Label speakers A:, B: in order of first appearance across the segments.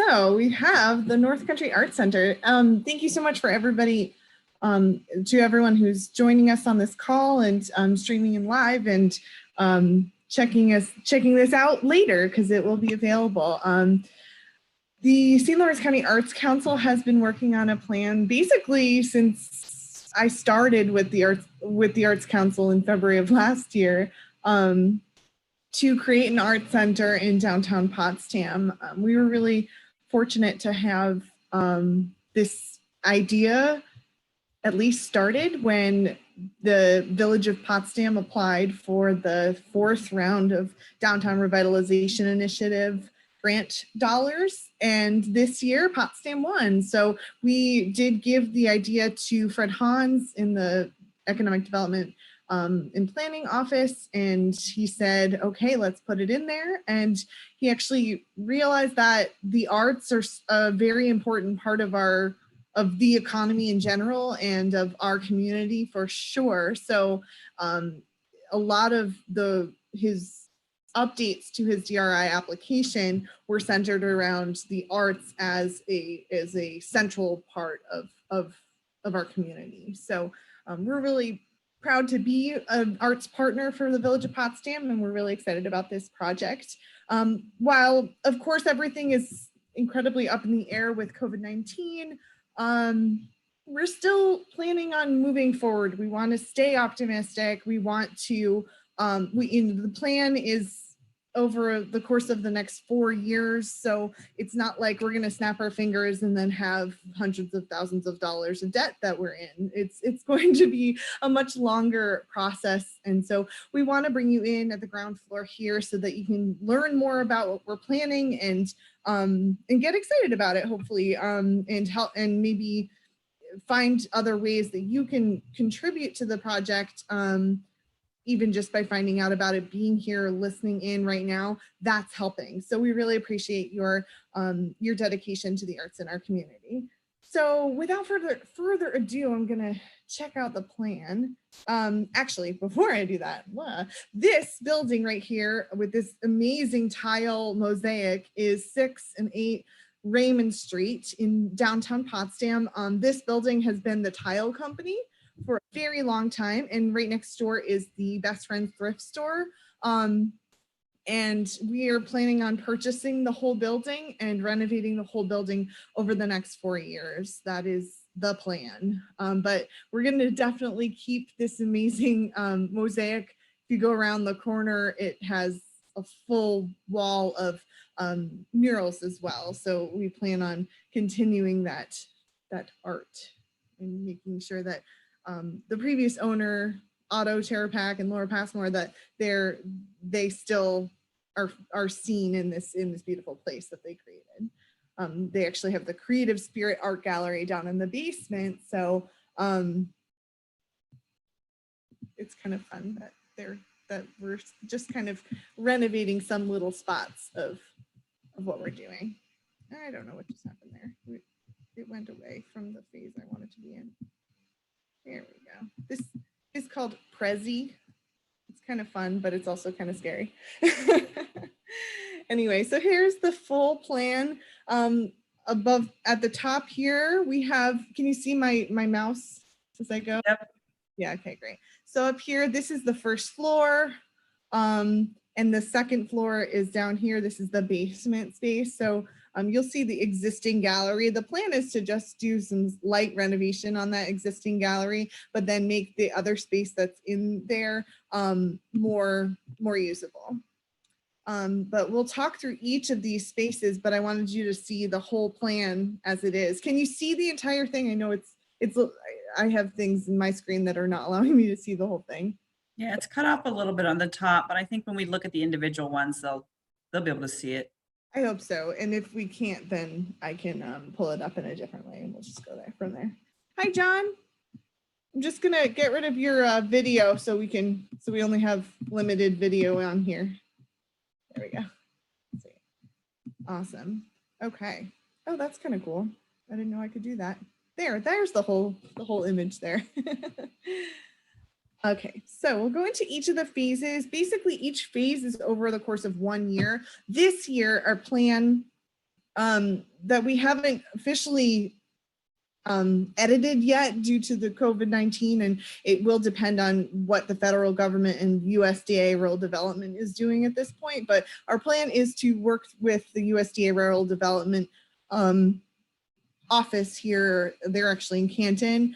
A: So we have the North Country Arts Center. Thank you so much for everybody, to everyone who's joining us on this call and streaming in live and checking this out later because it will be available. The St. Lawrence County Arts Council has been working on a plan basically since I started with the Arts Council in February of last year. To create an art center in downtown Potsdam. We were really fortunate to have this idea at least started when the Village of Potsdam applied for the 4th round of Downtown Revitalization Initiative grant dollars. And this year, Potsdam won. So we did give the idea to Fred Hans in the Economic Development and Planning Office, and he said, okay, let's put it in there. And he actually realized that the arts are a very important part of the economy in general and of our community for sure. So a lot of his updates to his DRI application were centered around the arts as a central part of our community. So we're really proud to be an arts partner for the Village of Potsdam, and we're really excited about this project. While, of course, everything is incredibly up in the air with COVID-19, we're still planning on moving forward. We want to stay optimistic. We want to, the plan is over the course of the next 4 years. So it's not like we're going to snap our fingers and then have hundreds of thousands of dollars of debt that we're in. It's going to be a much longer process. And so we want to bring you in at the ground floor here so that you can learn more about what we're planning and get excited about it, hopefully, and help and maybe find other ways that you can contribute to the project. Even just by finding out about it, being here, listening in right now, that's helping. So we really appreciate your dedication to the arts in our community. So without further ado, I'm gonna check out the plan. Actually, before I do that, this building right here with this amazing tile mosaic is 6 and 8 Raymond Street in downtown Potsdam. This building has been the tile company for a very long time, and right next door is the Best Friends thrift store. And we are planning on purchasing the whole building and renovating the whole building over the next 4 years. That is the plan. But we're going to definitely keep this amazing mosaic. If you go around the corner, it has a full wall of murals as well. So we plan on continuing that art and making sure that the previous owner, Otto Terapak and Laura Passmore, that they still are seen in this beautiful place that they created. They actually have the Creative Spirit Art Gallery down in the basement, so it's kind of fun that we're just kind of renovating some little spots of what we're doing. I don't know what just happened there. It went away from the phase I wanted to be in. There we go. This is called Prezi. It's kind of fun, but it's also kind of scary. Anyway, so here's the full plan. Above at the top here, we have, can you see my mouse as I go?
B: Yep.
A: Yeah, okay, great. So up here, this is the first floor. And the second floor is down here. This is the basement space. So you'll see the existing gallery. The plan is to just do some light renovation on that existing gallery, but then make the other space that's in there more usable. But we'll talk through each of these spaces, but I wanted you to see the whole plan as it is. Can you see the entire thing? I know I have things in my screen that are not allowing me to see the whole thing.
B: Yeah, it's cut off a little bit on the top, but I think when we look at the individual ones, they'll be able to see it.
A: I hope so. And if we can't, then I can pull it up in a different way and we'll just go there from there. Hi, John. I'm just gonna get rid of your video so we only have limited video on here. There we go. Let's see. Awesome. Okay. Oh, that's kind of cool. I didn't know I could do that. There's the whole image there. Okay, so we'll go into each of the phases. Basically, each phase is over the course of 1 year. This year, our plan that we haven't officially edited yet due to the COVID-19, and it will depend on what the federal government and USDA rural development is doing at this point. But our plan is to work with the USDA rural development office here. They're actually in Canton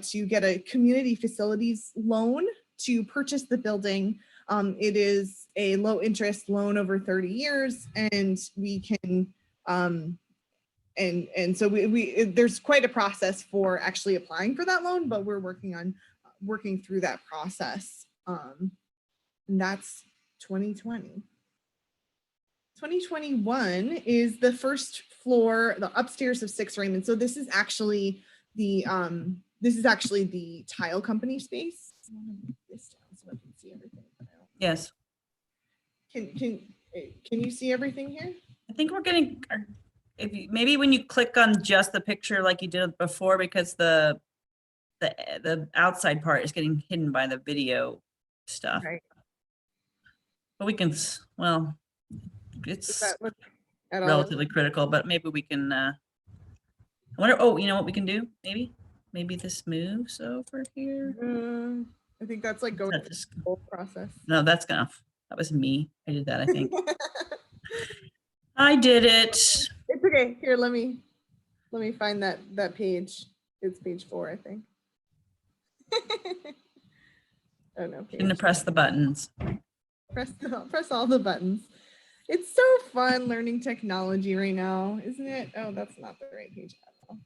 A: to get a community facilities loan to purchase the building. It is a low interest loan over 30 years, and we can and so there's quite a process for actually applying for that loan, but we're working through that process. And that's 2020. 2021 is the first floor, the upstairs of 6 Raymond. So this is actually the tile company space. I want to move this down so I can see everything.
B: Yes.
A: Can you see everything here?
B: I think we're getting, maybe when you click on just the picture like you did before, because the outside part is getting hidden by the video stuff.
A: Right.
B: But we can, well, it's relatively critical, but maybe we can, I wonder, oh, you know what we can do? Maybe this moves over here.
A: I think that's like going through the whole process.
B: No, that was me. I did that, I think. I did it.
A: It's okay. Here, let me find that page. It's page 4, I think. Oh no.
B: You're gonna press the buttons.
A: Press all the buttons. It's so fun learning technology right now, isn't it? Oh, that's not the right page at all.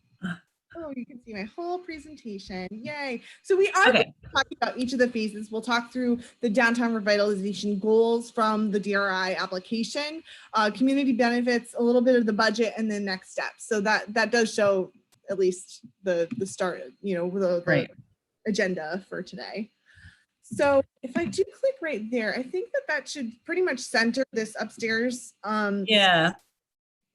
A: Oh, you can see my whole presentation. Yay. So we are talking about each of the phases. We'll talk through the downtown revitalization goals from the DRI application, community benefits, a little bit of the budget, and then next steps. So that does show at least the start, the agenda for today. So if I do click right there, I think that should pretty much center this upstairs.
B: Yeah,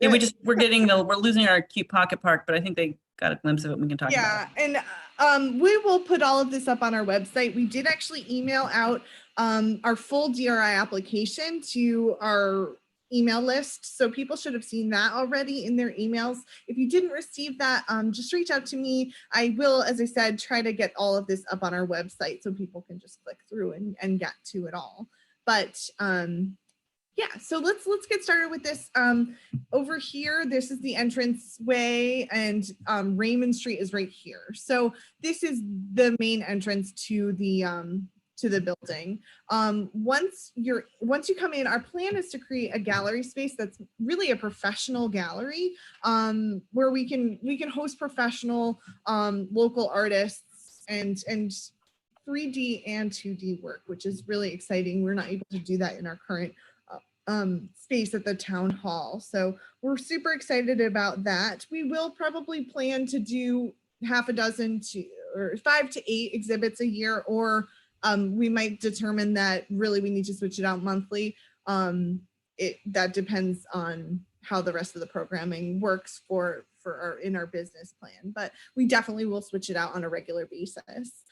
B: we're losing our cute pocket park, but I think they got a glimpse of it. We can talk about it.
A: Yeah, and we will put all of this up on our website. We did actually email out our full DRI application to our email list, so people should have seen that already in their emails. If you didn't receive that, just reach out to me. I will, as I said, try to get all of this up on our website so people can just click through and get to it all. But yeah, so let's get started with this. Over here, this is the entrance way, and Raymond Street is right here. So this is the main entrance to the building. Once you come in, our plan is to create a gallery space that's really a professional gallery, where we can host professional local artists and 3D and 2D work, which is really exciting. We're not able to do that in our current space at the town hall. So we're super excited about that. We will probably plan to do half a dozen or 5 to 8 exhibits a year, or we might determine that really we need to switch it out monthly. That depends on how the rest of the programming works in our business plan, but we definitely will switch it out on a regular basis.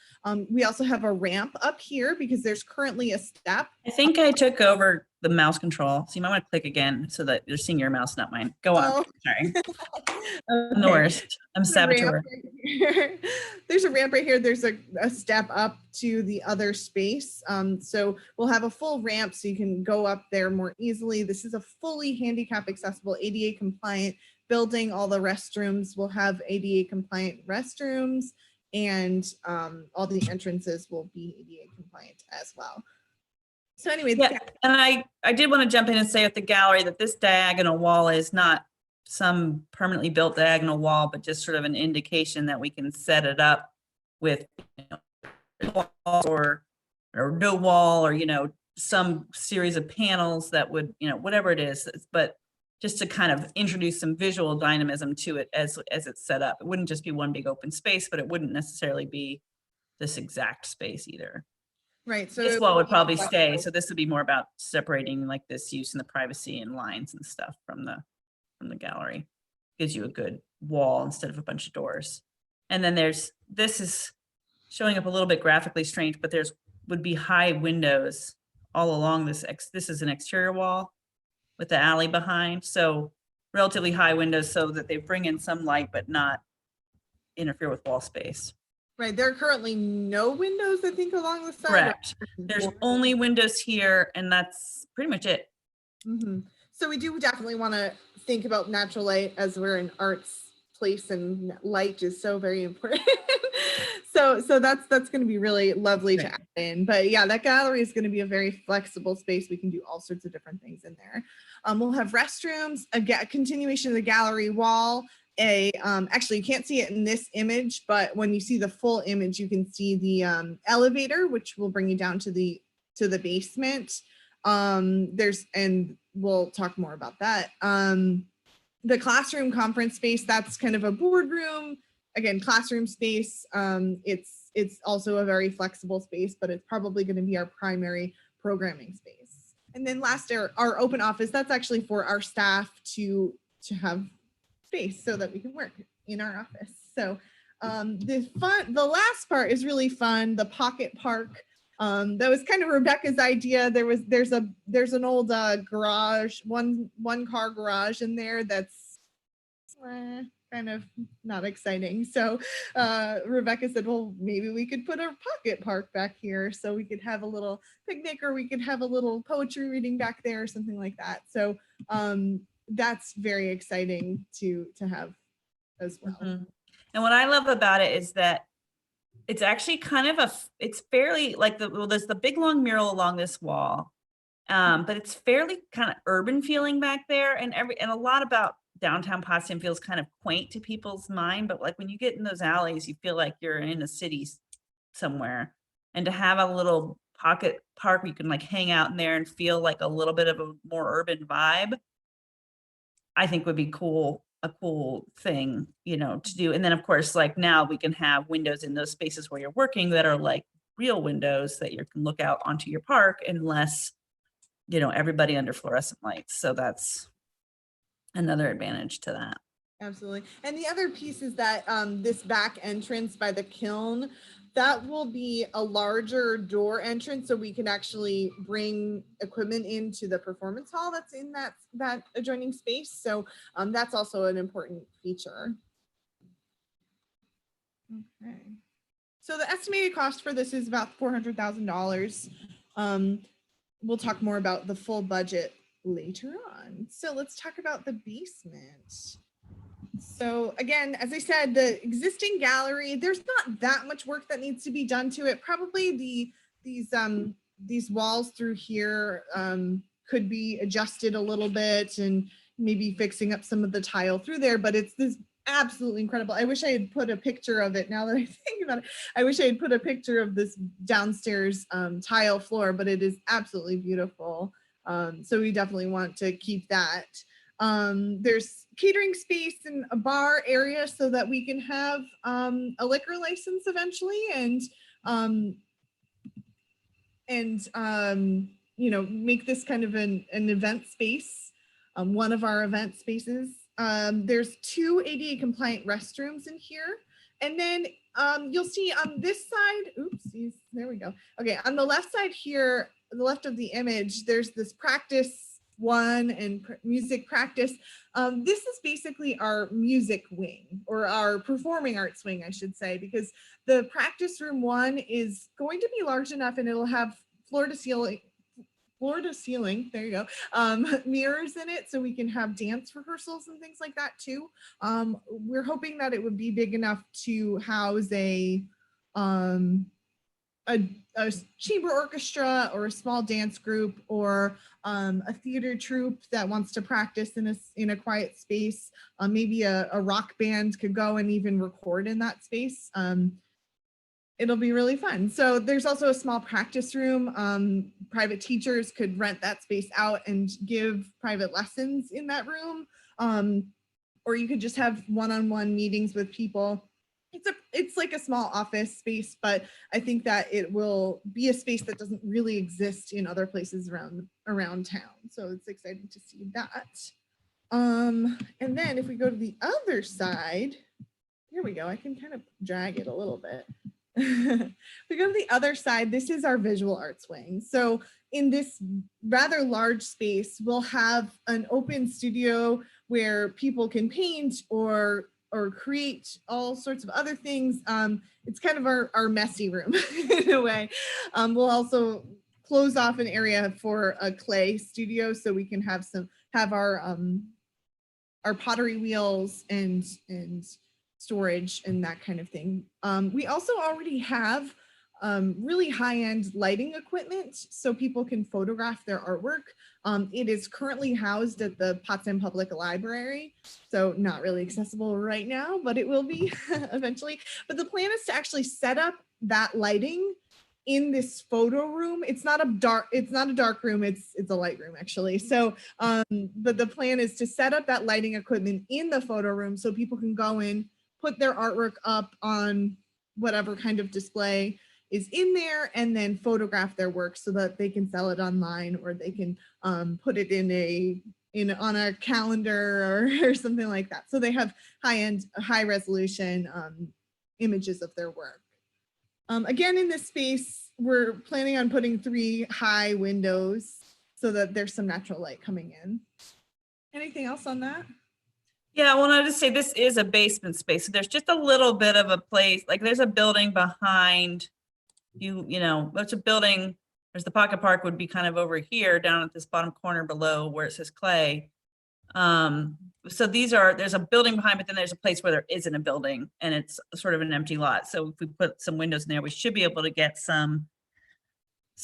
A: We also have a ramp up here because there's currently a step.
B: I think I took over the mouse control, so you might want to click again so that you're seeing your mouse, not mine. Go on. Sorry. I'm the worst. I'm saboteur.
A: There's a ramp right here. There's a step up to the other space. So we'll have a full ramp so you can go up there more easily. This is a fully handicap accessible, ADA compliant building. All the restrooms will have ADA compliant restrooms, and all the entrances will be ADA compliant as well. So anyway,
B: yeah, and I did want to jump in and say at the gallery that this diagonal wall is not some permanently built diagonal wall, but just sort of an indication that we can set it up with or no wall, or some series of panels that would whatever it is, but just to kind of introduce some visual dynamism to it as it's set up. It wouldn't just be one big open space, but it wouldn't necessarily be this exact space either.
A: Right. So
B: this wall would probably stay. So this would be more about separating like this use and the privacy and lines and stuff from the gallery. Gives you a good wall instead of a bunch of doors. And then this is showing up a little bit graphically strange, but would be high windows all along this. This is an exterior wall with the alley behind. So relatively high windows so that they bring in some light but not interfere with wall space.
A: Right, there are currently no windows, I think, along the side.
B: Correct. There's only windows here, and that's pretty much it.
A: So we do definitely want to think about natural light, as we're an arts place and light is so very important. so that's going to be really lovely to add in. But yeah, that gallery is going to be a very flexible space. We can do all sorts of different things in there. We'll have restrooms, a continuation of the gallery wall. Actually, you can't see it in this image, but when you see the full image, you can see the elevator, which will bring you down to the basement. And we'll talk more about that. The classroom conference space, that's kind of a boardroom, again, classroom space. It's also a very flexible space, but it's probably going to be our primary programming space. And then last, our open office, that's actually for our staff to have space so that we can work in our office. So the last part is really fun, the pocket park. That was kind of Rebecca's idea. There's an old garage, one car garage in there that's kind of not exciting. So Rebecca said, well, maybe we could put a pocket park back here so we could have a little picnic, or we could have a little poetry reading back there or something like that. So that's very exciting to have as well.
B: And what I love about it is that it's actually kind of it's fairly like there's the big long mural along this wall, but it's fairly kind of urban feeling back there, and a lot about downtown Potsdam feels kind of quaint to people's mind, but like when you get in those alleys, you feel like you're in a city somewhere. And to have a little pocket park where you can like hang out in there and feel like a little bit of a more urban vibe, I think would be a cool thing, to do. And then of course, like now we can have windows in those spaces where you're working that are like real windows that you can look out onto your park, and less, everybody under fluorescent lights. So that's another advantage to that.
A: Absolutely. And the other piece is that this back entrance by the kiln, that will be a larger door entrance, so we can actually bring equipment into the performance hall that's in that adjoining space. So that's also an important feature. Okay. So the estimated cost for this is about $400,000. We'll talk more about the full budget later on. So let's talk about the basement. So again, as I said, the existing gallery, there's not that much work that needs to be done to it. Probably these walls through here could be adjusted a little bit, and maybe fixing up some of the tile through there, but it's this absolutely incredible. I wish I had put a picture of it. Now that I think about it, I wish I had put a picture of this downstairs tile floor, but it is absolutely beautiful. So we definitely want to keep that. There's catering space and a bar area so that we can have a liquor license eventually, and make this kind of an event space, one of our event spaces. There's 2 ADA compliant restrooms in here, and then you'll see on this side, oopsies, there we go. Okay, on the left side here, the left of the image, there's this practice 1 and music practice. This is basically our music wing, or our performing arts wing, I should say, because the practice room 1 is going to be large enough, and it'll have floor to ceiling, there you go, mirrors in it, so we can have dance rehearsals and things like that too. We're hoping that it would be big enough to house a chamber orchestra, or a small dance group, or a theater troupe that wants to practice in a quiet space. Maybe a rock band could go and even record in that space. It'll be really fun. So there's also a small practice room. Private teachers could rent that space out and give private lessons in that room. Or you could just have one-on-one meetings with people. It's like a small office space, but I think that it will be a space that doesn't really exist in other places around town. So it's exciting to see that. And then if we go to the other side, here we go. I can kind of drag it a little bit. We go to the other side. This is our visual arts wing. So in this rather large space, we'll have an open studio where people can paint or create all sorts of other things. It's kind of our messy room in a way. We'll also close off an area for a clay studio so we can have our pottery wheels and storage and that kind of thing. We also already have really high-end lighting equipment so people can photograph their artwork. It is currently housed at the Potsdam Public Library, so not really accessible right now, but it will be eventually. But the plan is to actually set up that lighting in this photo room. It's not a dark room, it's a light room actually. So but the plan is to set up that lighting equipment in the photo room so people can go in, put their artwork up on whatever kind of display is in there, and then photograph their work so that they can sell it online, or they can put it on a calendar or something like that. So they have high-end, high-resolution images of their work. Again, in this space, we're planning on putting 3 high windows so that there's some natural light coming in. Anything else on that?
B: Yeah, I wanted to say this is a basement space. So there's just a little bit of a place, like there's a building behind you, there's a building, there's the pocket park would be kind of over here down at this bottom corner below where it says clay. So there's a building behind, but then there's a place where there isn't a building and it's sort of an empty lot. So if we put some windows in there, we should be able to get some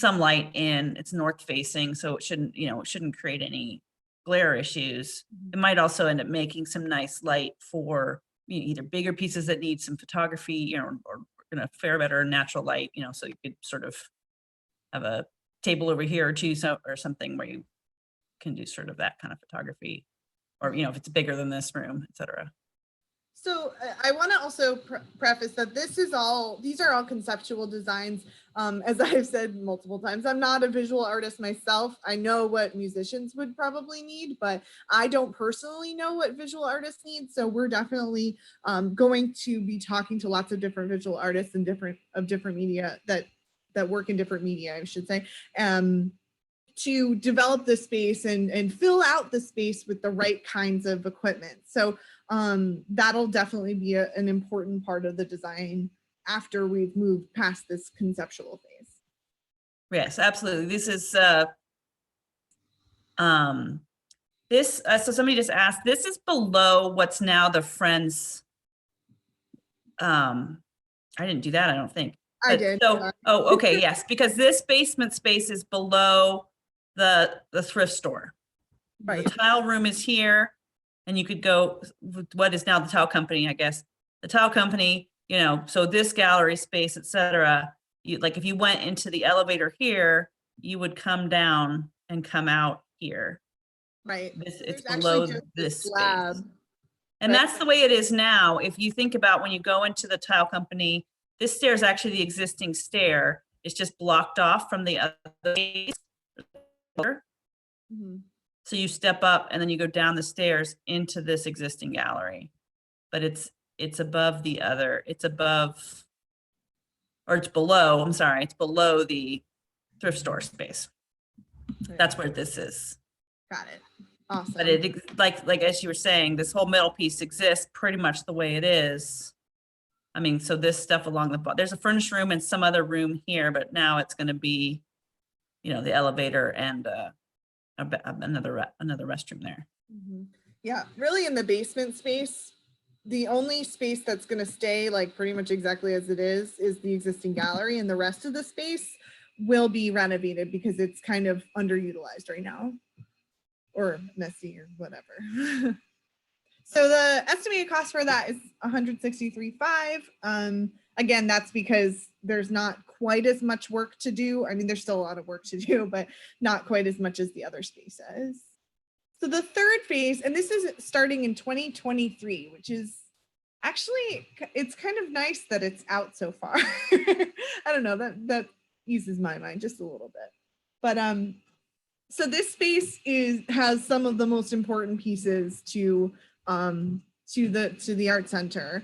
B: light in. It's north facing, so it shouldn't create any glare issues. It might also end up making some nice light for either bigger pieces that need some photography, or in a fair better natural light, so you could sort of have a table over here or two, or something where you can do sort of that kind of photography, or if it's bigger than this room, etc.
A: So I want to also preface that these are all conceptual designs. As I've said multiple times, I'm not a visual artist myself. I know what musicians would probably need, but I don't personally know what visual artists need. So we're definitely going to be talking to lots of different visual artists and different media that work in different media, I should say, to develop the space and fill out the space with the right kinds of equipment. So that'll definitely be an important part of the design after we've moved past this conceptual phase.
B: Yes, absolutely. This is so somebody just asked, this is below what's now the Friends. I didn't do that, I don't think.
A: I did.
B: So, oh, okay, yes, because this basement space is below the thrift store.
A: Right.
B: The tile room is here, and you could go with what is now the tile company, I guess. The tile company, so this gallery space, etc. Like if you went into the elevator here, you would come down and come out here.
A: Right.
B: It's below this
A: slab.
B: space. And that's the way it is now. If you think about when you go into the tile company, this stair is actually the existing stair. It's just blocked off from the other.
A: Mm-hmm.
B: So you step up and then you go down the stairs into this existing gallery, but it's above the other, it's below, I'm sorry, it's below the thrift store space.
A: Right.
B: That's where this is.
A: Got it. Awesome.
B: But it, like as you were saying, this whole middle piece exists pretty much the way it is. I mean, so this stuff along the bottom, there's a furnished room and some other room here, but now it's going to be, the elevator and another restroom there.
A: Mm-hmm. Yeah, really in the basement space, the only space that's going to stay like pretty much exactly as it is the existing gallery, and the rest of the space will be renovated because it's kind of underutilized right now, or messy or whatever. So the estimated cost for that is $163,500. Again, that's because there's not quite as much work to do. I mean, there's still a lot of work to do, but not quite as much as the other spaces. So the third phase, and this is starting in 2023, which is actually, it's kind of nice that it's out so far. I don't know, that eases my mind just a little bit. But so this space has some of the most important pieces to the art center.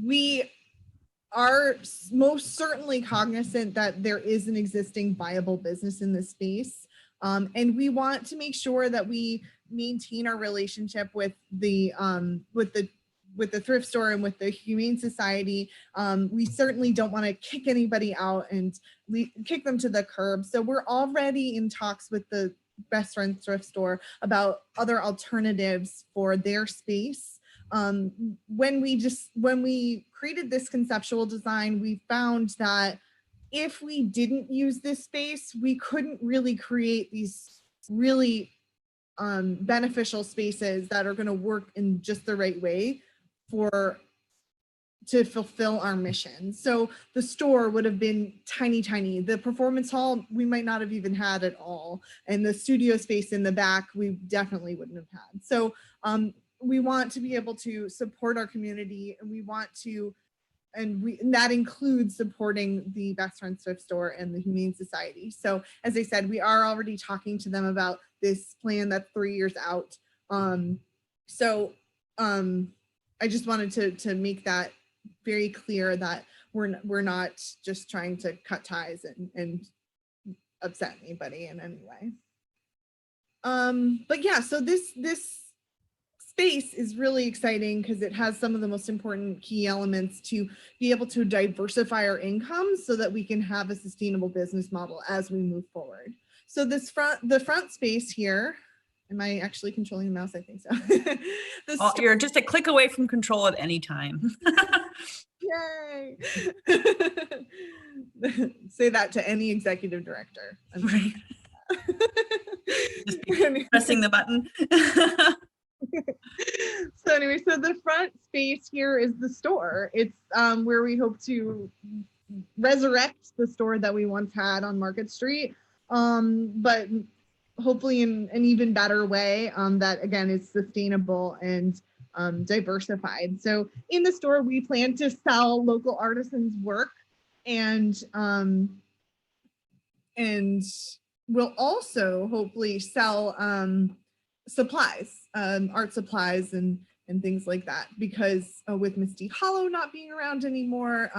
A: We are most certainly cognizant that there is an existing viable business in this space. And we want to make sure that we maintain our relationship with the thrift store and with the Humane Society. We certainly don't want to kick anybody out and kick them to the curb. So we're already in talks with the Best Friends Thrift Store about other alternatives for their space. When we created this conceptual design, we found that if we didn't use this space, we couldn't really create these really beneficial spaces that are going to work in just the right way to fulfill our mission. So the store would have been tiny. The performance hall, we might not have even had at all. And the studio space in the back, we definitely wouldn't have had. So we want to be able to support our community, and we want to, and that includes supporting the Best Friends Thrift Store and the Humane Society. So as I said, we are already talking to them about this plan that's 3 years out. I just wanted to make that very clear that we're not just trying to cut ties and upset anybody in any way. But yeah, so this space is really exciting because it has some of the most important key elements to be able to diversify our income so that we can have a sustainable business model as we move forward. So the front space here, am I actually controlling the mouse? I think so.
B: You're just a click away from control at any time.
A: Yay. Say that to any executive director.
B: Right. Just pressing the button.
A: So anyway, so the front space here is the store. It's where we hope to resurrect the store that we once had on Market Street, but hopefully in an even better way that again is sustainable and diversified. So in the store, we plan to sell local artisans' work, and we'll also hopefully sell supplies, art supplies and things like that, because with Misty Hollow not being around anymore,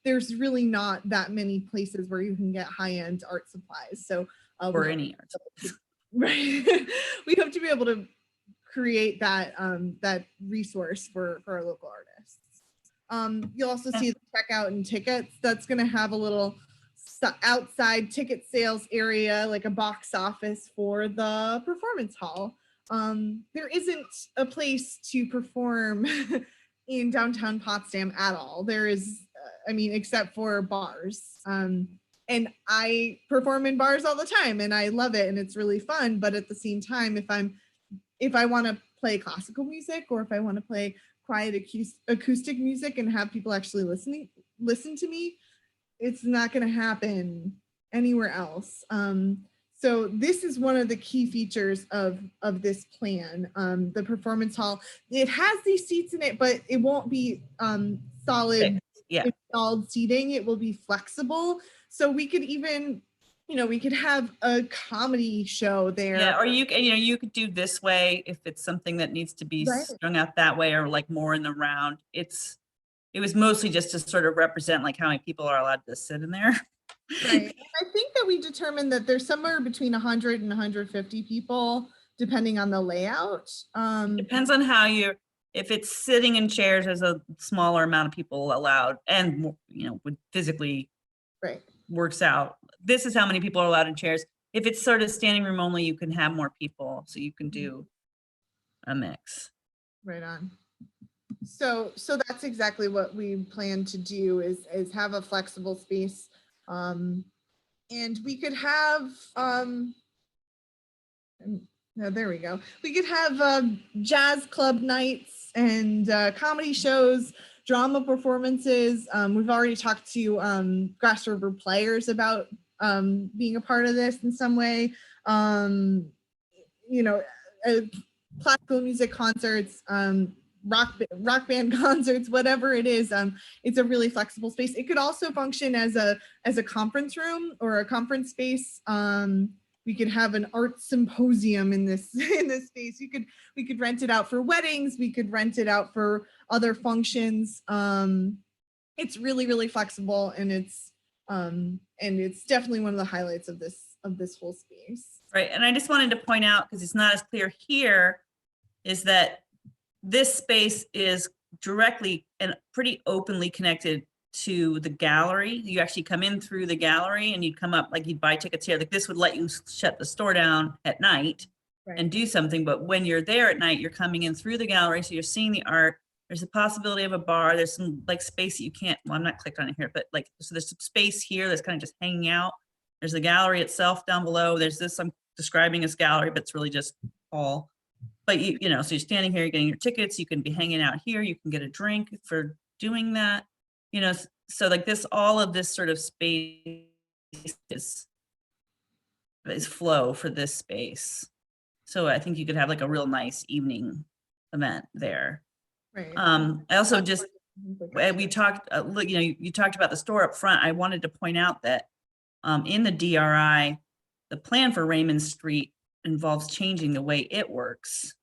A: there's really not that many places where you can get high-end art supplies. So
B: or any art supplies.
A: Right. We hope to be able to create that that resource for our local artists. You'll also see the checkout and tickets. That's going to have a little outside ticket sales area, like a box office for the performance hall. There isn't a place to perform in downtown Potsdam at all. There is, I mean, except for bars. And I perform in bars all the time and I love it and it's really fun. But at the same time, if I want to play classical music, or if I want to play quiet acoustic music and have people actually listen to me, it's not going to happen anywhere else. So this is one of the key features of this plan. The performance hall, it has these seats in it, but it won't be solid installed seating. It will be flexible. So we could even, we could have a comedy show there.
B: Yeah, or you could do this way if it's something that needs to be strung out that way, or like more in the round. It was mostly just to sort of represent like how many people are allowed to sit in there.
A: Right. I think that we determined that there's somewhere between 100 and 150 people, depending on the layout.
B: Depends on how if it's sitting in chairs, there's a smaller amount of people allowed, and would physically works out. This is how many people are allowed in chairs. If it's sort of standing room only, you can have more people, so you can do a mix.
A: Right on. So that's exactly what we plan to do is have a flexible space. And we could have no, there we go. We could have jazz club nights and comedy shows, drama performances. We've already talked to Grass River Players about being a part of this in some way. Classical music concerts, rock band concerts, whatever it is. It's a really flexible space. It could also function as a conference room or a conference space. We could have an art symposium in this space. We could rent it out for weddings. We could rent it out for other functions. It's really, really flexible, and it's definitely one of the highlights of this whole space.
B: Right, and I just wanted to point out, because it's not as clear here, is that this space is directly and pretty openly connected to the gallery. You actually come in through the gallery and you'd come up, like you'd buy tickets here. Like this would let you shut the store down at night and do something. But when you're there at night, you're coming in through the gallery. So you're seeing the art. There's a possibility of a bar. There's some like space that you can't, well, I'm not clicked on it here, but like, so there's some space here that's kind of just hanging out. There's the gallery itself down below. There's this, I'm describing as gallery, but it's really just all. But you know, so you're standing here, you're getting your tickets, you can be hanging out here, you can get a drink for doing that, you know, so like this, all of this sort of space is flow for this space. So I think you could have like a real nice evening event there.
A: Right.
B: I also just, we talked, you know, you talked about the store up front. I wanted to point out that in the DRI, the plan for Raymond Street involves changing the way it works.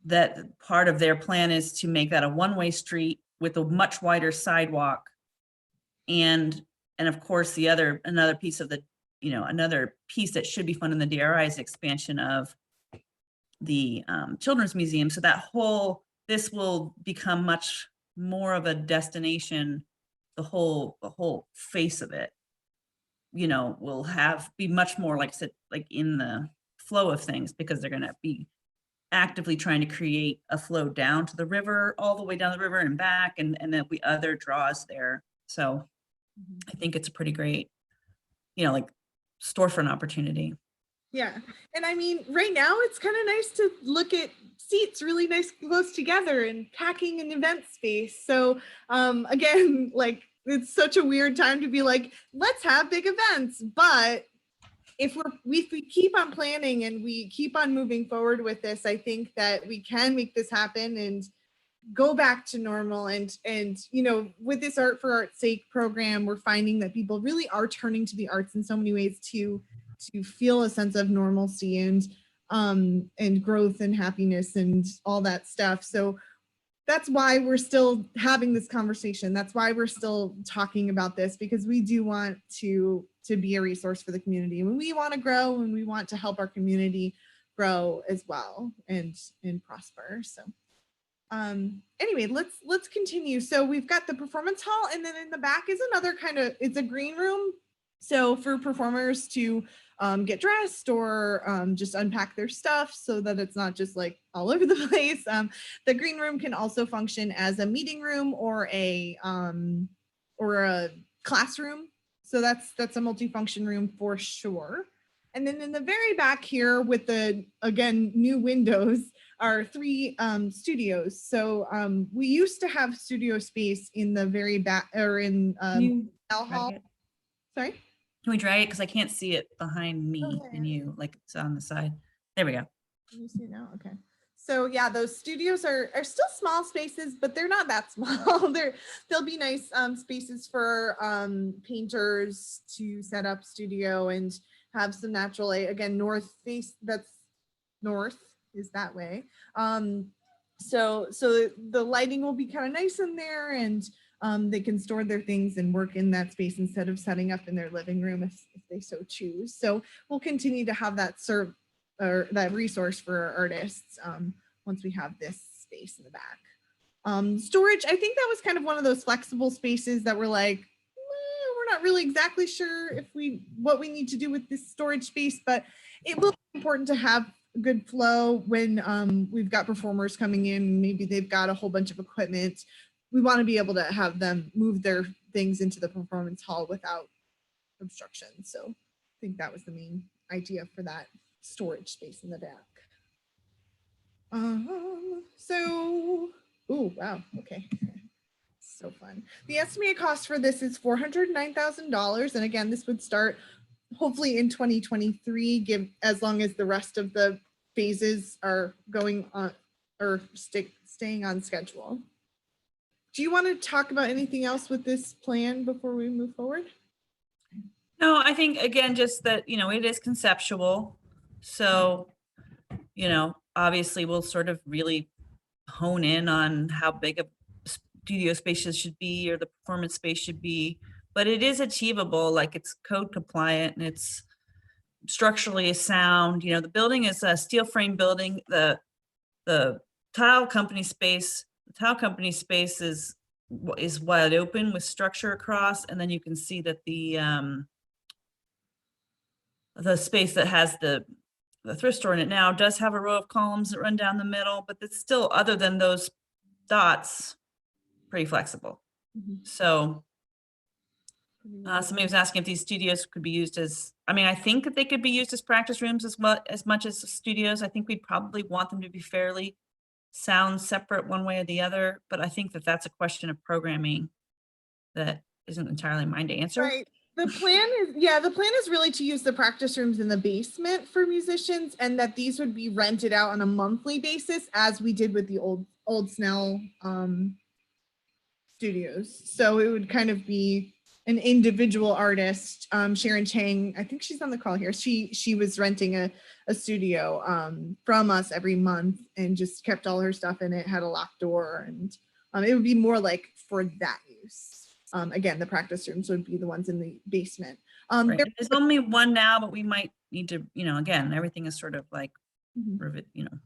B: That part of their plan is to make that a one-way street with a much wider sidewalk. And of course, another piece of the, you know, another piece that should be funded in the DRI is expansion of the Children's Museum. So that this will become much more of a destination, the whole face of it, you know, will be much more, like I said, like in the flow of things, because they're going to be actively trying to create a flow down to the river, all the way down the river and back, and then other draws there. So I think it's a pretty great, you know, like storefront opportunity.
A: Yeah. And I mean, right now it's kind of nice to look at seats really nice close together and packing an event space. So again, like, it's such a weird time to be like, let's have big events. But if we keep on planning and we keep on moving forward with this, I think that we can make this happen and go back to normal. And you know, with this Art for Art's Sake program, we're finding that people really are turning to the arts in so many ways to feel a sense of normalcy and growth and happiness and all that stuff. So that's why we're still having this conversation. That's why we're still talking about this, because we do want to be a resource for the community. And we want to grow, and we want to help our community grow as well and prosper. So anyway, let's continue. So we've got the performance hall, and then in the back is another kind of, it's a green room. So for performers to get dressed or just unpack their stuff so that it's not just like all over the place. The green room can also function as a meeting room or a classroom. So that's a multifunction room for sure. And then in the very back here with the, again, new windows are 3 studios. So we used to have studio space in the very back, or in L Hall. Sorry?
B: Can we drag it? Because I can't see it behind me and you, like it's on the side. There we go.
A: Can you see it now? Okay. So yeah, those studios are still small spaces, but they're not that small. They'll be nice spaces for painters to set up studio and have some natural light. Again, north face, that's north is that way. So the lighting will be kind of nice in there, and they can store their things and work in that space instead of setting up in their living room if they so choose. So we'll continue to have that that resource for our artists once we have this space in the back. Storage, I think that was kind of one of those flexible spaces that we're like, we're not really exactly sure what we need to do with this storage space, but it will be important to have good flow when we've got performers coming in. Maybe they've got a whole bunch of equipment. We want to be able to have them move their things into the performance hall without obstruction. So I think that was the main idea for that storage space in the back. Oh, wow, okay. So fun. The estimated cost for this is $409,000. And again, this would start hopefully in 2023, as long as the rest of the phases are going on or staying on schedule. Do you want to talk about anything else with this plan before we move forward?
B: No, I think again, just that, you know, it is conceptual. So, you know, obviously we'll sort of really hone in on how big a studio spaces should be or the performance space should be, but it is achievable. Like it's code compliant and it's, structurally sound. You know, the building is a steel frame building. The tile company space is wide open with structure across, and then you can see that the space that has the thrift store in it now does have a row of columns that run down the middle, but it's still, other than those dots, pretty flexible. So somebody was asking if these studios could be used as, I mean, I think that they could be used as practice rooms as well, as much as studios. I think we'd probably want them to be fairly sound separate one way or the other, but I think that that's a question of programming that isn't entirely mine to answer.
A: Right. The plan is really to use the practice rooms in the basement for musicians, and that these would be rented out on a monthly basis, as we did with the old Snell studios. So it would kind of be an individual artist. Sharon Chang, I think she's on the call here. She was renting a studio from us every month and just kept all her stuff in it, had a locked door, and it would be more like for that use. Again, the practice rooms would be the ones in the basement.
B: Right. There's only one now, but we might need to, you know, again, everything is sort of like, you know.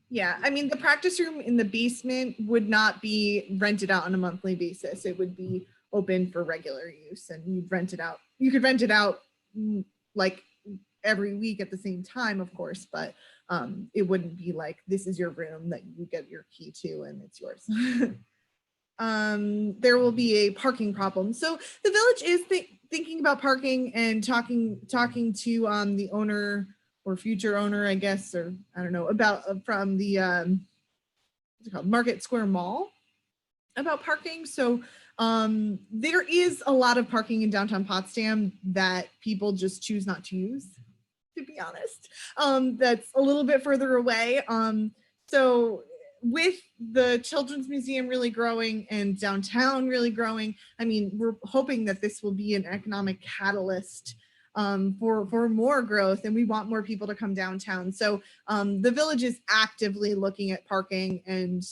A: Yeah, I mean, the practice room in the basement would not be rented out on a monthly basis. It would be open for regular use, and you'd rent it out. You could rent it out like every week at the same time, of course, but it wouldn't be like, this is your room that you get your key to and it's yours. There will be a parking problem. So the village is thinking about parking and talking to the owner or future owner, I guess, or I don't know, about from the what's it called, Market Square Mall, about parking. So there is a lot of parking in downtown Potsdam that people just choose not to use, to be honest. That's a little bit further away. So with the Children's Museum really growing and downtown really growing, I mean, we're hoping that this will be an economic catalyst for more growth, and we want more people to come downtown. So the village is actively looking at parking and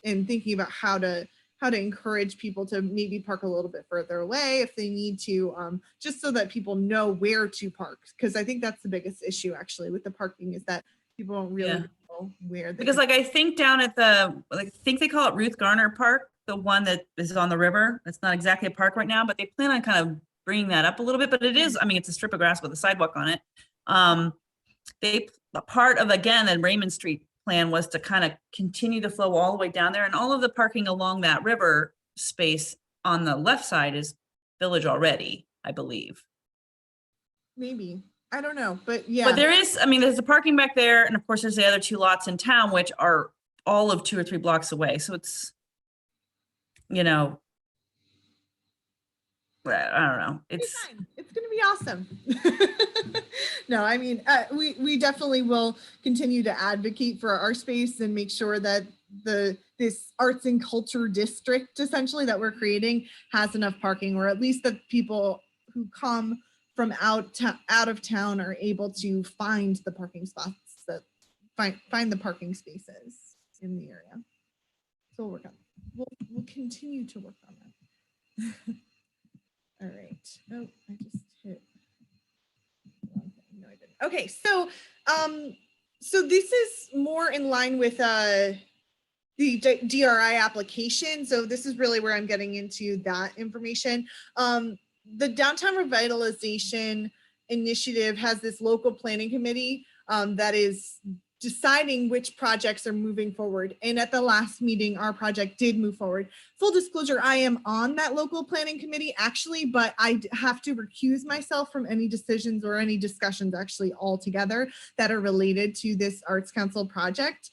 A: thinking about how to encourage people to maybe park a little bit further away if they need to, just so that people know where to park. Because I think that's the biggest issue actually with the parking, is that people don't really know where they,
B: because like I think down at the, I think they call it Ruth Garner Park, the one that is on the river. It's not exactly a park right now, but they plan on kind of bringing that up a little bit. But it is, I mean, it's a strip of grass with a sidewalk on it. A part of, again, the Raymond Street plan was to kind of continue the flow all the way down there, and all of the parking along that river space on the left side is village already, I believe.
A: Maybe, I don't know, but yeah.
B: But there is, I mean, there's the parking back there, and of course there's the other two lots in town, which are all of 2 or 3 blocks away. So it's, you know, I don't know. It's
A: going to be awesome. No, I mean, we definitely will continue to advocate for our space and make sure that this arts and culture district, essentially, that we're creating has enough parking, or at least that people who come from out of town are able to find the parking spots, that find the parking spaces in the area. So we'll continue to work on that. All right. Oh, I just hit the wrong thing. No, I didn't. Okay, so so this is more in line with the DRI application. So this is really where I'm getting into that information. The Downtown Revitalization Initiative has this local planning committee that is deciding which projects are moving forward. And at the last meeting, our project did move forward. Full disclosure, I am on that local planning committee actually, but I have to recuse myself from any decisions or any discussions actually altogether that are related to this Arts Council project.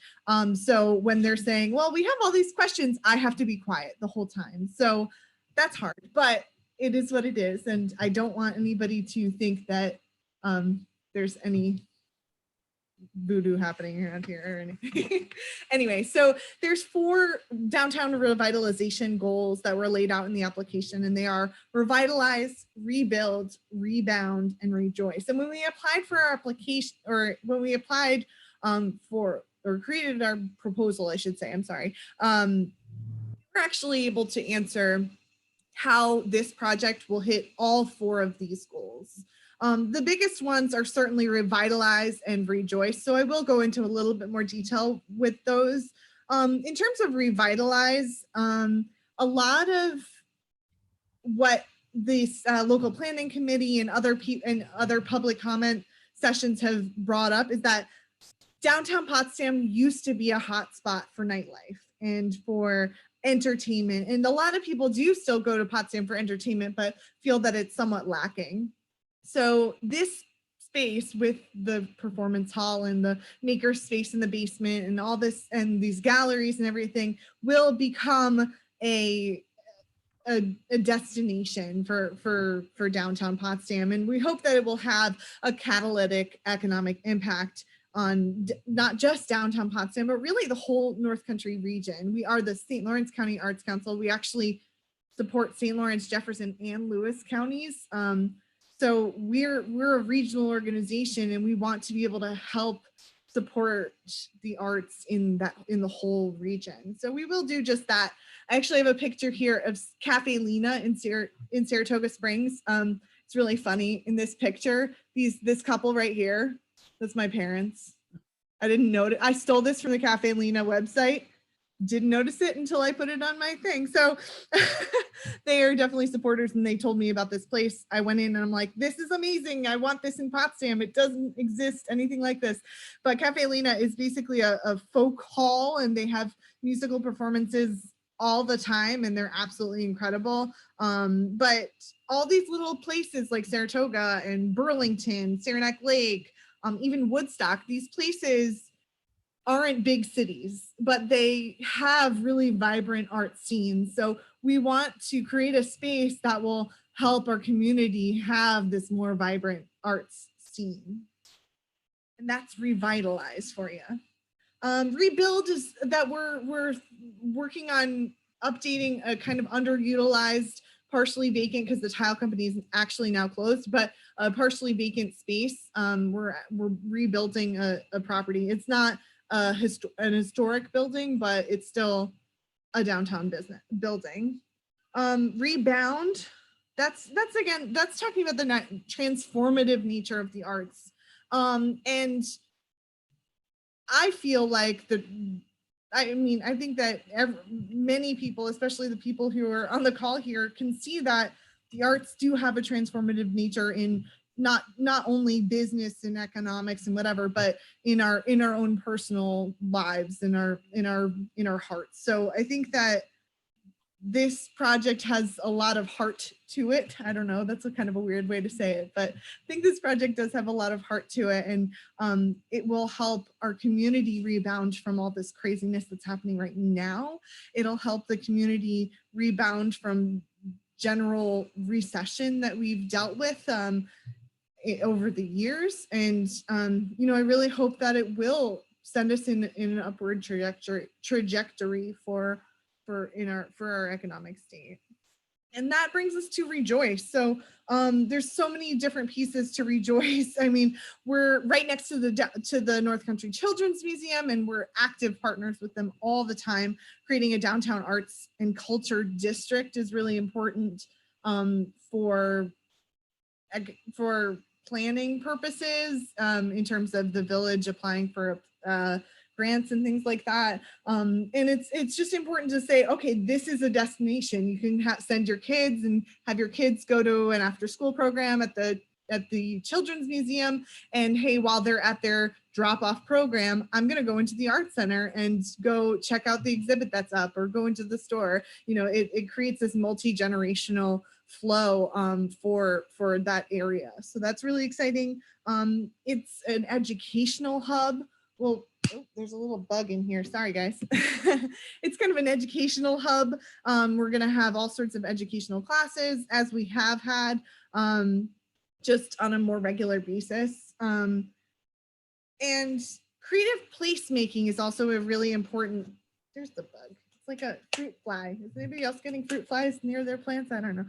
A: So when they're saying, well, we have all these questions, I have to be quiet the whole time. So that's hard, but it is what it is. And I don't want anybody to think that there's any voodoo happening around here or anything. Anyway, so there's 4 downtown revitalization goals that were laid out in the application, and they are revitalize, rebuild, rebound, and rejoice. And when we applied for our application, or when we applied for, or created our proposal, I should say, I'm sorry, we're actually able to answer how this project will hit all 4 of these goals. The biggest ones are certainly revitalize and rejoice. So I will go into a little bit more detail with those. In terms of revitalize, a lot of what this local planning committee and other public comment sessions have brought up is that downtown Potsdam used to be a hot spot for nightlife and for entertainment. And a lot of people do still go to Potsdam for entertainment, but feel that it's somewhat lacking. So this space with the performance hall and the maker space in the basement and all this and these galleries and everything will become a destination for downtown Potsdam. And we hope that it will have a catalytic economic impact on not just downtown Potsdam, but really the whole North Country region. We are the St. Lawrence County Arts Council. We actually support St. Lawrence, Jefferson, and Lewis counties. So we're a regional organization, and we want to be able to help support the arts in the whole region. So we will do just that. I actually have a picture here of Cafe Lena in Saratoga Springs. It's really funny in this picture. This couple right here, that's my parents. I didn't notice. I stole this from the Cafe Lena website. Didn't notice it until I put it on my thing. So they are definitely supporters, and they told me about this place. I went in and I'm like, this is amazing. I want this in Potsdam. It doesn't exist anything like this. But Cafe Lena is basically a folk hall, and they have musical performances all the time, and they're absolutely incredible. But all these little places like Saratoga and Burlington, Saranac Lake, even Woodstock, these places aren't big cities, but they have really vibrant art scenes. So we want to create a space that will help our community have this more vibrant arts scene. And that's revitalize for you. Rebuild is that we're working on updating a kind of underutilized, partially vacant, because the tile company is actually now closed, but a partially vacant space. We're rebuilding a property. It's not an historic building, but it's still a downtown business building. Rebound, that's talking about the transformative nature of the arts. And I feel like I think that many people, especially the people who are on the call here, can see that the arts do have a transformative nature in not only business and economics and whatever, but in our own personal lives, in our hearts. So I think that this project has a lot of heart to it. I don't know, that's a kind of a weird way to say it, but I think this project does have a lot of heart to it, and it will help our community rebound from all this craziness that's happening right now. It'll help the community rebound from general recession that we've dealt with over the years. And I really hope that it will send us in an upward trajectory for our economic state. And that brings us to rejoice. So there's so many different pieces to rejoice. I mean, we're right next to the North Country Children's Museum, and we're active partners with them all the time. Creating a downtown arts and culture district is really important for planning purposes, in terms of the village applying for grants and things like that. And it's just important to say, okay, this is a destination. You can send your kids and have your kids go to an after school program at the Children's Museum. And hey, while they're at their drop-off program, I'm going to go into the art center and go check out the exhibit that's up, or go into the store. It creates this multi-generational flow for that area. So that's really exciting. It's an educational hub. Well, there's a little bug in here. Sorry, guys. It's kind of an educational hub. We're going to have all sorts of educational classes, as we have had, just on a more regular basis. And creative placemaking is also a really important, there's the bug. It's like a fruit fly. Is anybody else getting fruit flies near their plants? I don't know.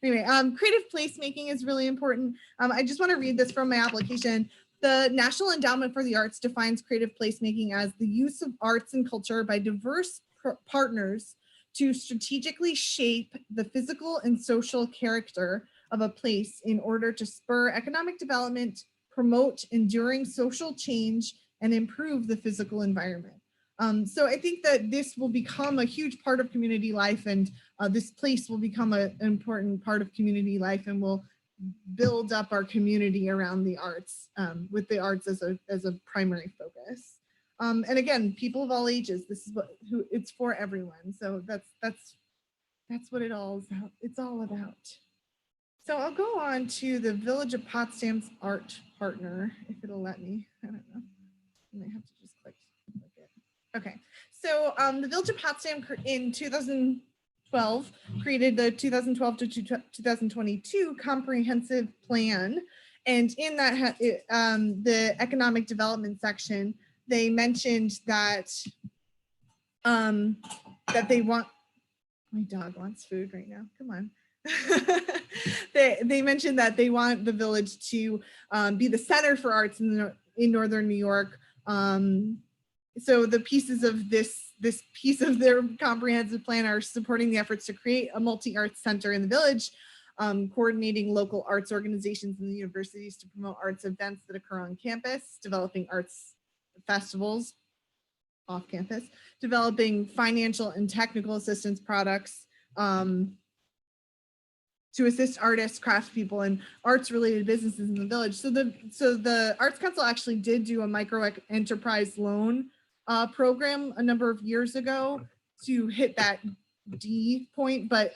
A: Anyway, creative placemaking is really important. I just want to read this from my application. The National Endowment for the Arts defines creative placemaking as the use of arts and culture by diverse partners to strategically shape the physical and social character of a place in order to spur economic development, promote enduring social change, and improve the physical environment. So I think that this will become a huge part of community life, and this place will become an important part of community life, and will build up our community around the arts, with the arts as a primary focus. And again, people of all ages. This is who it's for everyone. So that's what it's all about. So I'll go on to the Village of Potsdam's art partner, if it'll let me. I don't know. I might have to just click it. Okay. So the Village of Potsdam in 2012 created the 2012 to 2022 comprehensive plan. And in that, the economic development section, they mentioned that that they want, my dog wants food right now. Come on. They mentioned that they want the village to be the center for arts in Northern New York. So the pieces of this piece of their comprehensive plan are supporting the efforts to create a multi-arts center in the village, coordinating local arts organizations and the universities to promote arts events that occur on campus, developing arts festivals off campus, developing financial and technical assistance products to assist artists, craftspeople, and arts-related businesses in the village. So the Arts Council actually did do a micro enterprise loan program a number of years ago to hit that D point, but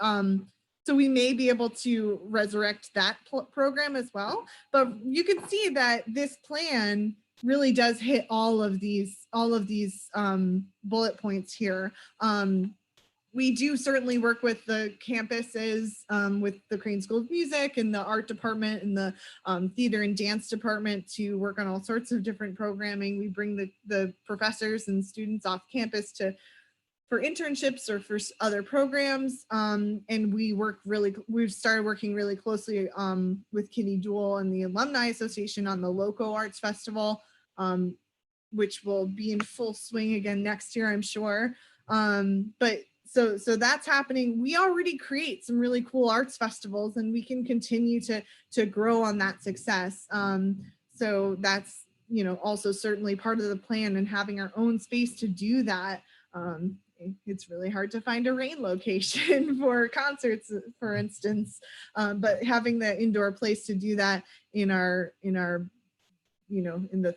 A: so we may be able to resurrect that program as well. But you can see that this plan really does hit all of these bullet points here. We do certainly work with the campuses, with the Crane School of Music and the art department and the theater and dance department to work on all sorts of different programming. We bring the professors and students off campus for internships or for other programs. And we've started working really closely with Kitty Jewell and the Alumni Association on the Loco Arts Festival, which will be in full swing again next year, I'm sure. But so that's happening. We already create some really cool arts festivals, and we can continue to grow on that success. So that's, also certainly part of the plan, and having our own space to do that. It's really hard to find a rain location for concerts, for instance, but having the indoor place to do that in the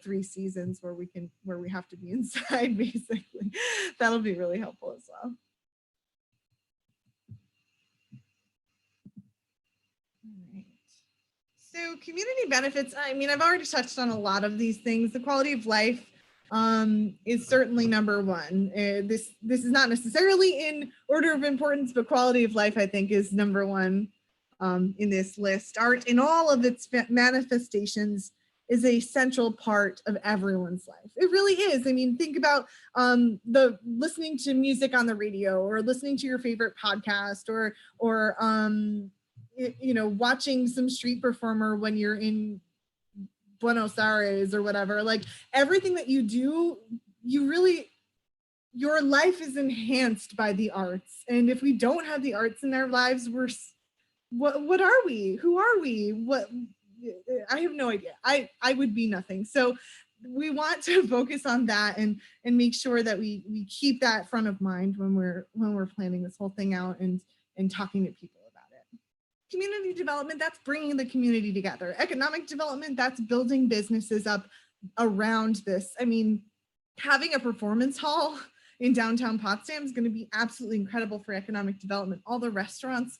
A: 3 seasons where we have to be inside, basically, that'll be really helpful as well. All right. So community benefits, I've already touched on a lot of these things. The quality of life is certainly number one. This is not necessarily in order of importance, but quality of life, I think, is number one in this list. Art in all of its manifestations is a central part of everyone's life. It really is. Think about the listening to music on the radio, or listening to your favorite podcast, or watching some street performer when you're in Buenos Aires or whatever. Like, everything that you do, your life is enhanced by the arts. And if we don't have the arts in our lives, what are we? Who are we? I have no idea. I would be nothing. So we want to focus on that and make sure that we keep that front of mind when we're planning this whole thing out and talking to people about it. Community development, that's bringing the community together. Economic development, that's building businesses up around this. Having a performance hall in downtown Potsdam is going to be absolutely incredible for economic development. All the restaurants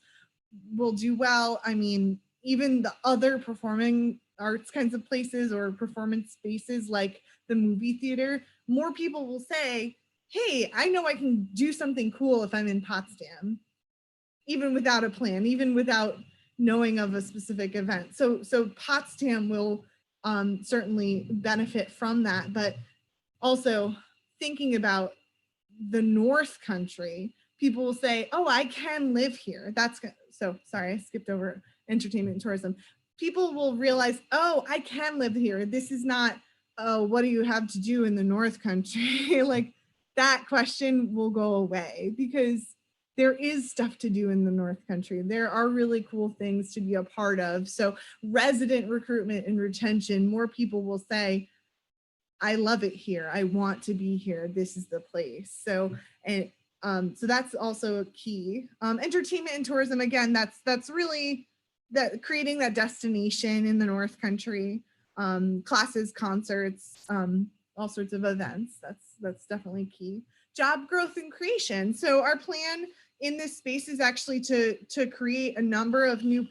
A: will do well. Even the other performing arts kinds of places or performance spaces like the movie theater, more people will say, hey, I know I can do something cool if I'm in Potsdam, even without a plan, even without knowing of a specific event. So Potsdam will certainly benefit from that, but also thinking about the North Country, people will say, oh, I can live here. So sorry, I skipped over entertainment and tourism. People will realize, oh, I can live here. This is not, oh, what do you have to do in the North Country? Like, that question will go away, because there is stuff to do in the North Country. There are really cool things to be a part of. So resident recruitment and retention, more people will say, I love it here. I want to be here. This is the place. So, and so that's also a key. Entertainment and tourism, again, that's really that creating that destination in the North Country, classes, concerts, all sorts of events. That's definitely key. Job growth and creation. So our plan in this space is actually to create a number of new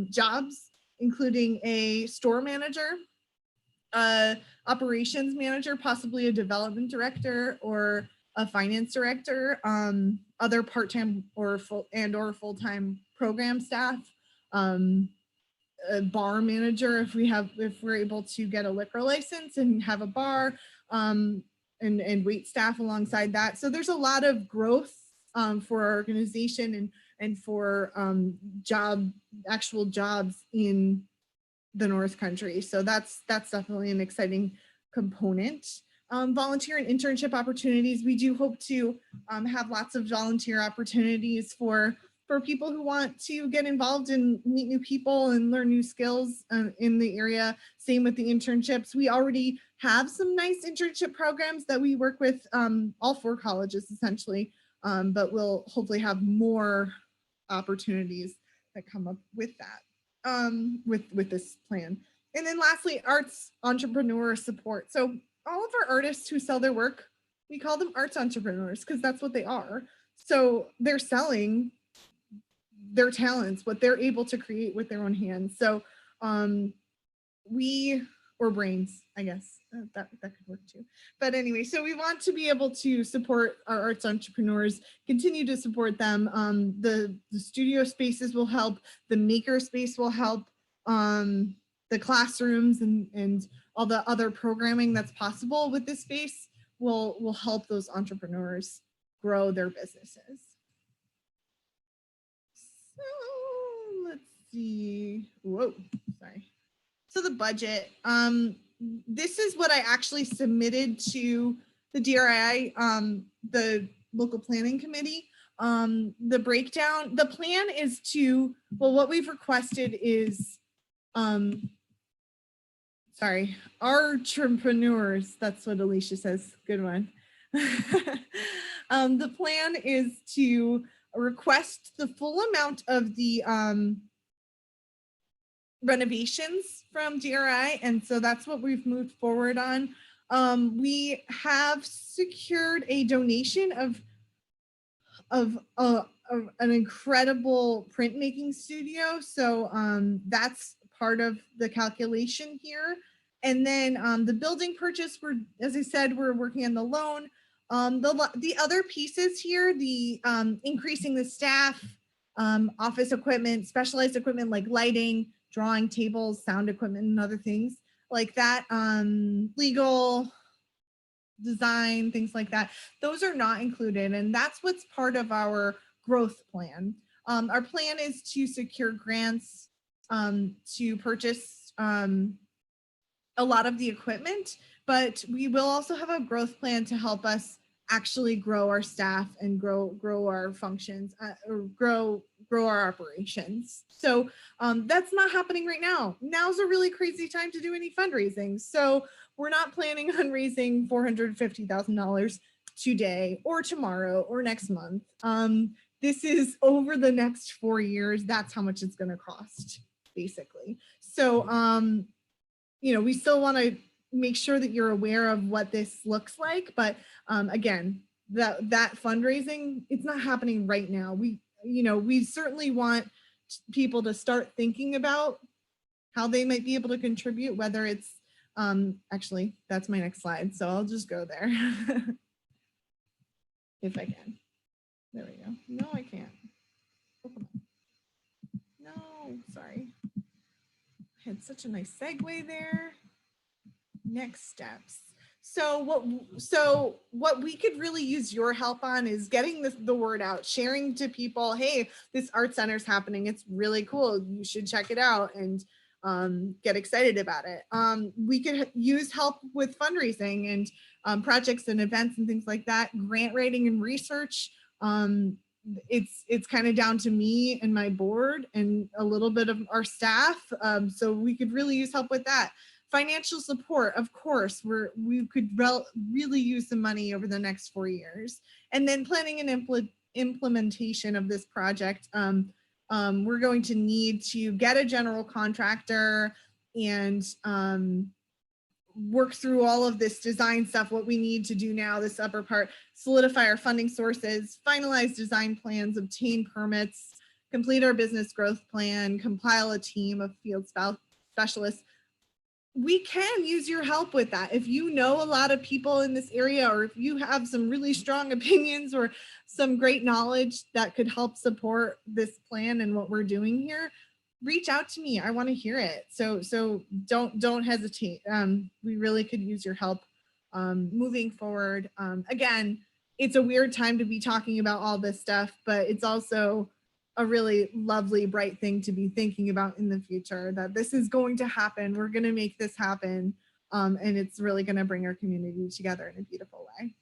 A: jobs, including a store manager, operations manager, possibly a development director or a finance director, other part-time or full-time program staff, a bar manager if we're able to get a liquor license and have a bar, and wait staff alongside that. So there's a lot of growth for our organization and for actual jobs in the North Country. So that's definitely an exciting component. Volunteer and internship opportunities. We do hope to have lots of volunteer opportunities for people who want to get involved and meet new people and learn new skills in the area. Same with the internships. We already have some nice internship programs that we work with all 4 colleges essentially, but we'll hopefully have more opportunities that come up with that. With this plan. And then lastly, arts entrepreneur support. So all of our artists who sell their work, we call them arts entrepreneurs because that's what they are. So they're selling their talents, what they're able to create with their own hands. So or brains, I guess that could work too. But anyway, so we want to be able to support our arts entrepreneurs, continue to support them. The studio spaces will help, the maker space will help, the classrooms and all the other programming that's possible with this space will help those entrepreneurs grow their businesses. So let's see. Whoa, sorry. So the budget, this is what I actually submitted to the DRI, the local planning committee. The breakdown, the plan is what we've requested is, sorry, entrepreneurs, that's what Alicia says, good one. The plan is to request the full amount of the renovations from DRI, and so that's what we've moved forward on. We have secured a donation of an incredible printmaking studio, so that's part of the calculation here. And then the building purchase, as I said, we're working on the loan. The other pieces here, the increasing the staff, office equipment, specialized equipment like lighting, drawing tables, sound equipment, and other things like that, legal, design, things like that. Those are not included, and that's what's part of our growth plan. Our plan is to secure grants to purchase a lot of the equipment, but we will also have a growth plan to help us actually grow our staff and grow our functions, or grow our operations. So that's not happening right now. Now's a really crazy time to do any fundraising. So we're not planning on raising $450,000 today or tomorrow or next month. This is over the next 4 years. That's how much it's going to cost, basically. So, we still want to make sure that you're aware of what this looks like. But again, that fundraising, it's not happening right now. We certainly want people to start thinking about how they might be able to contribute, whether it's, actually, that's my next slide. So I'll just go there if I can. There we go. No, I can't. Oh, come on. No, sorry. I had such a nice segue there. Next steps. So what we could really use your help on is getting the word out, sharing to people, hey, this art center is happening. It's really cool. You should check it out and get excited about it. We could use help with fundraising and projects and events and things like that, grant writing and research. It's kind of down to me and my board and a little bit of our staff. So we could really use help with that. Financial support, of course, we could really use some money over the next 4 years. And then planning and implementation of this project. We're going to need to get a general contractor and work through all of this design stuff, what we need to do now, this upper part, solidify our funding sources, finalize design plans, obtain permits, complete our business growth plan, compile a team of field specialists. We can use your help with that. If you know a lot of people in this area, or if you have some really strong opinions or some great knowledge that could help support this plan and what we're doing here, reach out to me. I want to hear it. So don't hesitate. We really could use your help moving forward. Again, it's a weird time to be talking about all this stuff, but it's also a really lovely, bright thing to be thinking about in the future, that this is going to happen. We're going to make this happen. And it's really going to bring our community together in a beautiful way.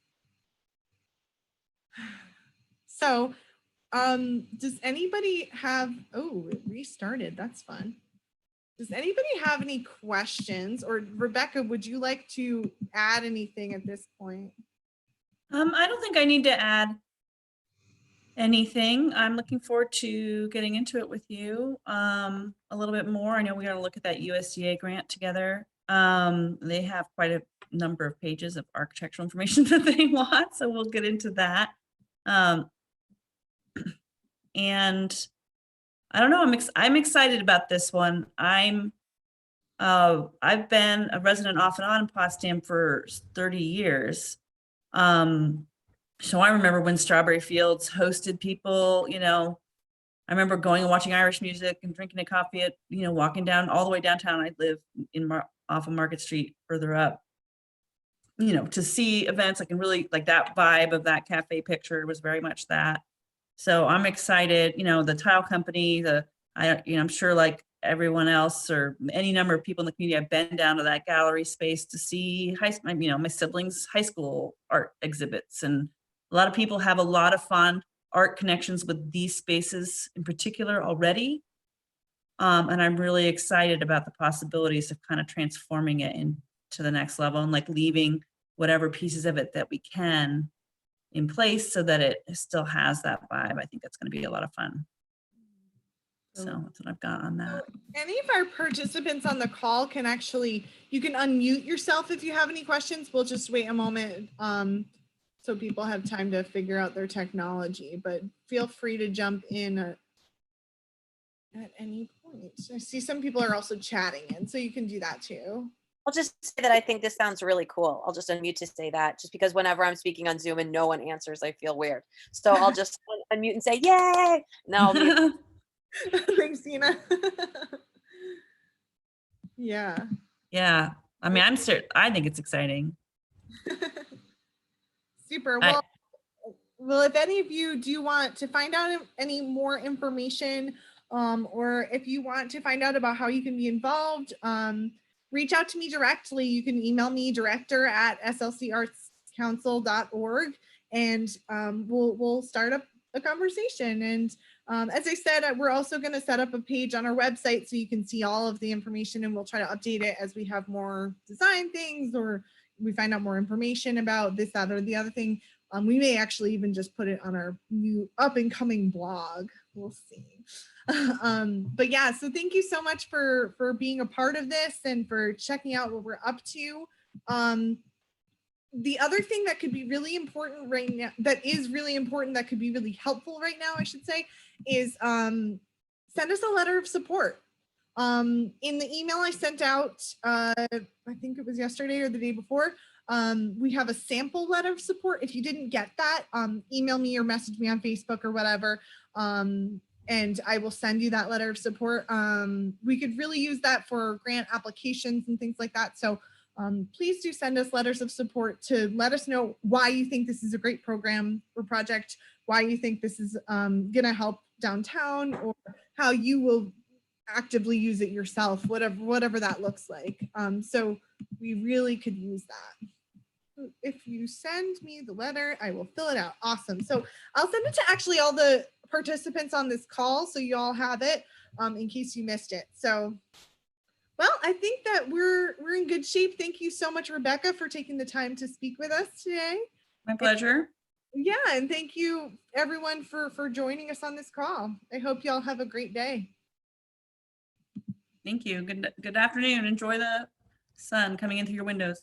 A: So does anybody have, oh, it restarted. That's fun. Does anybody have any questions? Or Rebecca, would you like to add anything at this point?
B: I don't think I need to add anything. I'm looking forward to getting into it with you a little bit more. I know we got to look at that USDA grant together. They have quite a number of pages of architectural information that they want, so we'll get into that. And I don't know, I'm excited about this one. I've been a resident off and on in Potsdam for 30 years. So I remember when Strawberry Fields hosted people, you know, I remember going and watching Irish music and drinking a coffee at, you know, walking down all the way downtown. I live in off of Market Street further up, you know, to see events. I can really like that vibe of that cafe picture was very much that. So I'm excited, you know, the tile company, I'm sure like everyone else or any number of people in the community, I've been down to that gallery space to see my siblings' high school art exhibits. And a lot of people have a lot of fun art connections with these spaces in particular already. And I'm really excited about the possibilities of kind of transforming it into the next level and like leaving whatever pieces of it that we can in place so that it still has that vibe. I think that's going to be a lot of fun. So that's what I've got on that.
A: So any of our participants on the call can actually, you can unmute yourself if you have any questions. We'll just wait a moment so people have time to figure out their technology, but feel free to jump in at any point. I see some people are also chatting in, so you can do that too.
C: I'll just say that I think this sounds really cool. I'll just unmute to say that, just because whenever I'm speaking on Zoom and no one answers, I feel weird. So I'll just unmute and say, yay. Now I'll mute.
A: Thanks, Tina. Yeah.
B: Yeah. I mean, I think it's exciting.
A: Super. Well, if any of you do want to find out any more information, or if you want to find out about how you can be involved, reach out to me directly. You can email me director@slcartscouncil.org, and we'll start up a conversation. And as I said, we're also going to set up a page on our website so you can see all of the information, and we'll try to update it as we have more design things or we find out more information about this, that, or the other thing. We may actually even just put it on our new up and coming blog. We'll see. But yeah, so thank you so much for being a part of this and for checking out what we're up to. The other thing that could be really important right now, that could be really helpful right now, I should say, is send us a letter of support. In the email I sent out, I think it was yesterday or the day before, we have a sample letter of support. If you didn't get that, email me or message me on Facebook or whatever, and I will send you that letter of support. We could really use that for grant applications and things like that. So please do send us letters of support to let us know why you think this is a great program or project, why you think this is going to help downtown, or how you will actively use it yourself, whatever that looks like. So we really could use that. if you send me the letter, I will fill it out. Awesome. So I'll send it to actually all the participants on this call, so you all have it in case you missed it. So, well, I think that we're in good shape. Thank you so much, Rebecca, for taking the time to speak with us today.
B: My pleasure.
A: Yeah, and thank you everyone for joining us on this call. I hope y'all have a great day.
B: Thank you. Good afternoon. Enjoy the sun coming in through your windows.